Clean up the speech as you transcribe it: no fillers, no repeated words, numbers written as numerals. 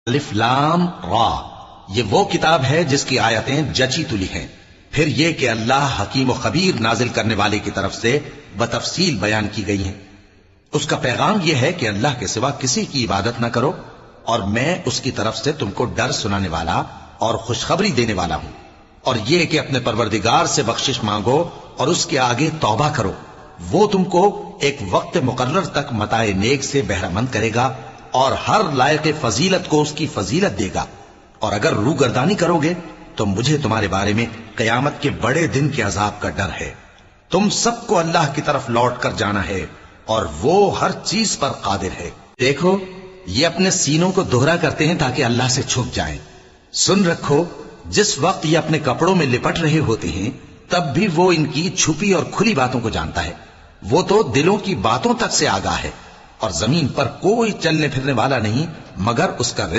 الف لام را، یہ وہ کتاب ہے جس کی آیتیں جچی تلی ہیں. پھر یہ کہ اللہ حکیم و خبیر نازل کرنے والے کی طرف سے بتفصیل بیان کی گئی ہیں. اس کا پیغام یہ ہے کہ اللہ کے سوا کسی کی عبادت نہ کرو، اور میں اس کی طرف سے تم کو ڈر سنانے والا اور خوشخبری دینے والا ہوں. اور یہ کہ اپنے پروردگار سے بخشش مانگو اور اس کے آگے توبہ کرو، وہ تم کو ایک وقت مقرر تک متاع نیک سے بہرہ مند کرے گا اور ہر لائق فضیلت کو اس کی فضیلت دے گا. اور اگر روگردانی کرو گے تو مجھے تمہارے بارے میں قیامت کے بڑے دن کے عذاب کا ڈر ہے. تم سب کو اللہ کی طرف لوٹ کر جانا ہے اور وہ ہر چیز پر قادر ہے. دیکھو یہ اپنے سینوں کو دوہرا کرتے ہیں تاکہ اللہ سے چھپ جائیں. سن رکھو جس وقت یہ اپنے کپڑوں میں لپٹ رہے ہوتے ہیں تب بھی وہ ان کی چھپی اور کھلی باتوں کو جانتا ہے. وہ تو دلوں کی باتوں تک سے آگاہ ہے. اور زمین پر کوئی چلنے پھرنے والا نہیں مگر اس کا رزق